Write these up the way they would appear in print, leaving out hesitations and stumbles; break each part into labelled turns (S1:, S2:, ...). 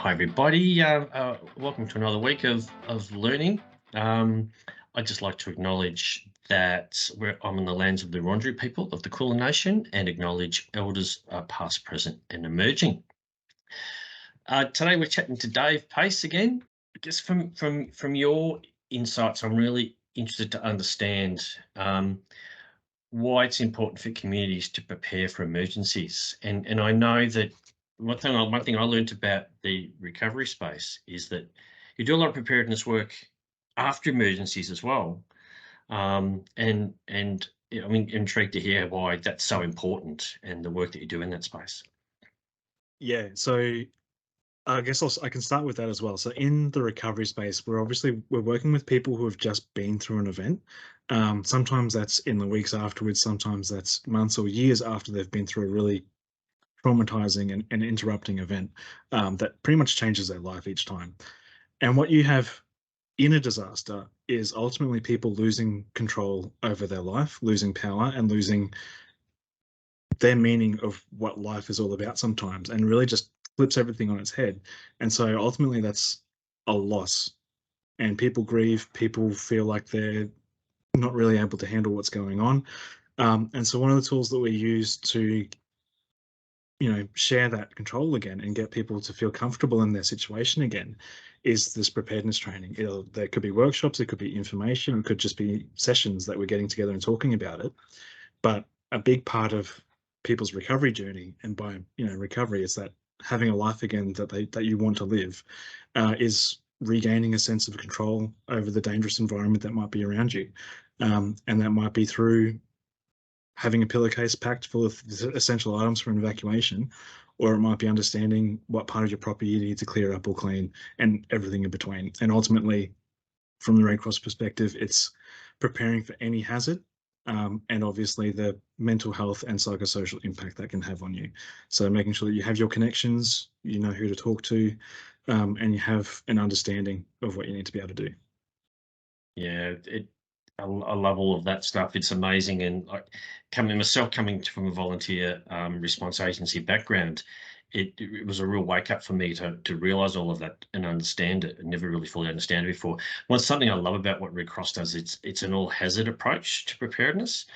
S1: Hi, everybody. Welcome to another week of learning. I'd just like to acknowledge that I'm in the lands of the Wurundjeri people of the Kulin Nation and acknowledge elders past, present and emerging. Today we're chatting to Dave Pace again. I guess from your insights, I'm really interested to understand why it's important for communities to prepare for emergencies. And I know that one thing I learned about the recovery space is that you do a lot of preparedness work after emergencies as well. And I'm intrigued to hear why that's so important and the work that you do in that space.
S2: Yeah, so I guess I can start with that as well. So in the recovery space, we're working with people who have just been through an event. Sometimes that's in the weeks afterwards. Sometimes that's months or years after they've been through a really traumatizing and interrupting event that pretty much changes their life each time. And what you have in a disaster is ultimately people losing control over their life, losing power, and losing their meaning of what life is all about sometimes, and really just flips everything on its head. And so ultimately that's a loss, and people grieve, people feel like they're not really able to handle what's going on. And so one of the tools that we use to share that control again and get people to feel comfortable in their situation again is this preparedness training. There could be workshops, it could be information, it could just be sessions that we're getting together and talking about it. But a big part of people's recovery journey, and by recovery, is that having a life again that you want to live, is regaining a sense of control over the dangerous environment that might be around you, and that might be through having a pillowcase packed full of essential items for an evacuation, or it might be understanding what part of your property you need to clear up or clean, and everything in between. And ultimately, from the Red Cross perspective, it's preparing for any hazard, and obviously the mental health and psychosocial impact that can have on you. So making sure that you have your connections, you know who to talk to, and you have an understanding of what you need to be able to do.
S1: Yeah, I love all of that stuff. It's amazing. And coming from a volunteer response agency background, it was a real wake up for me to realize all of that and understand it. I never really fully understand it before. Well, something I love about what Red Cross does. It's an all hazard approach to preparedness.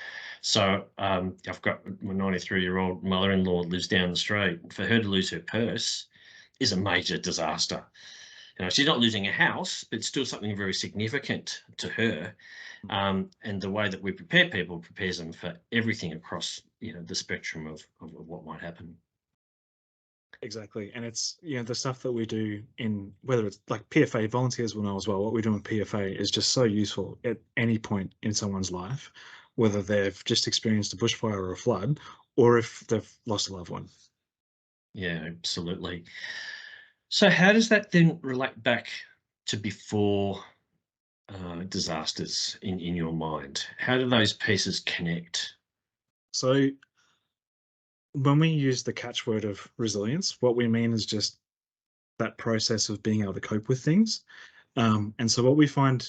S1: So I've got my 93-year-old mother-in-law lives down the street. For her to lose her purse is a major disaster. She's not losing a house, but still something very significant to her. And the way that we prepare people prepares them for everything across, the spectrum of what might happen.
S2: Exactly. And it's, the stuff that we do in, whether it's like PFA, volunteers will know as well, what we do in PFA is just so useful at any point in someone's life, whether they've just experienced a bushfire or a flood, or if they've lost a loved one.
S1: Yeah, absolutely. So how does that then relate back to before disasters in your mind? How do those pieces connect?
S2: So when we use the catchword of resilience, what we mean is just that process of being able to cope with things. And so what we find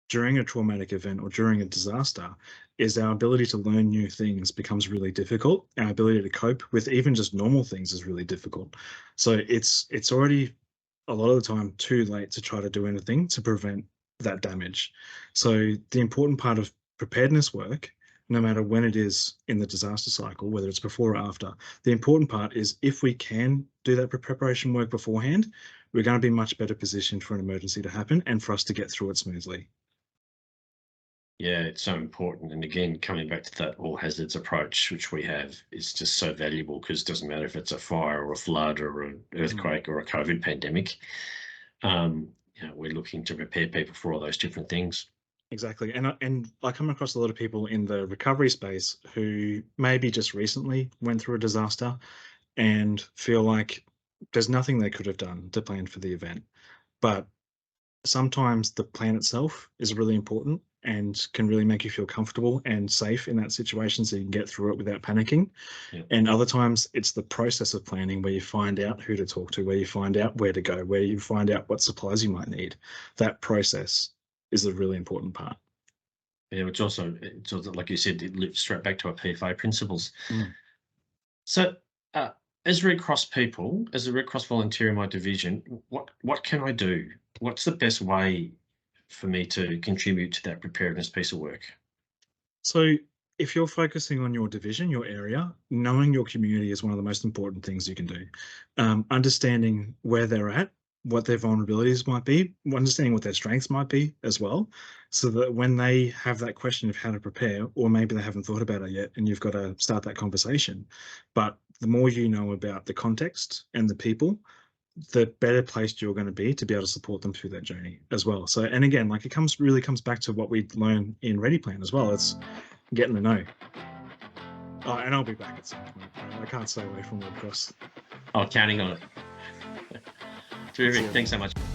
S2: during a traumatic event or during a disaster is our ability to learn new things becomes really difficult. Our ability to cope with even just normal things is really difficult. So it's already a lot of the time too late to try to do anything to prevent that damage. So the important part of preparedness work, no matter when it is in the disaster cycle, whether it's before or after, the important part is if we can do that preparation work beforehand, we're going to be much better positioned for an emergency to happen and for us to get through it smoothly.
S1: Yeah, it's so important. And again, coming back to that all hazards approach, which we have, is just so valuable because it doesn't matter if it's a fire or a flood or an
S2: Mm.
S1: earthquake or a COVID pandemic. We're looking to prepare people for all those different things.
S2: Exactly. And I come across a lot of people in the recovery space who maybe just recently went through a disaster and feel like there's nothing they could have done to plan for the event. But sometimes the plan itself is really important and can really make you feel comfortable and safe in that situation so you can get through it without panicking.
S1: Yeah.
S2: And other times it's the process of planning where you find out who to talk to, where you find out where to go, where you find out what supplies you might need. That process is a really important part.
S1: Yeah, it's also like you said, it loops straight back to our PFA principles.
S2: Mm.
S1: So, uh, as Red Cross people, as a Red Cross volunteer in my division, what can I do? What's the best way for me to contribute to that preparedness piece of work?
S2: So, if you're focusing on your division, your area, knowing your community is one of the most important things you can do. Understanding where they're at, what their vulnerabilities might be, understanding what their strengths might be as well, so that when they have that question of how to prepare, or maybe they haven't thought about it yet, and you've got to start that conversation. But the more you know about the context and the people, the better placed you're going to be able to support them through that journey as well. So, and again, like it comes back to what we learn in Ready Plan as well. It's getting to know. Oh, and I'll be back at some point. I can't stay away from Red Cross.
S1: Oh, counting on it.
S2: See
S1: Terrific.
S2: you
S1: Thanks so
S2: later.
S1: much.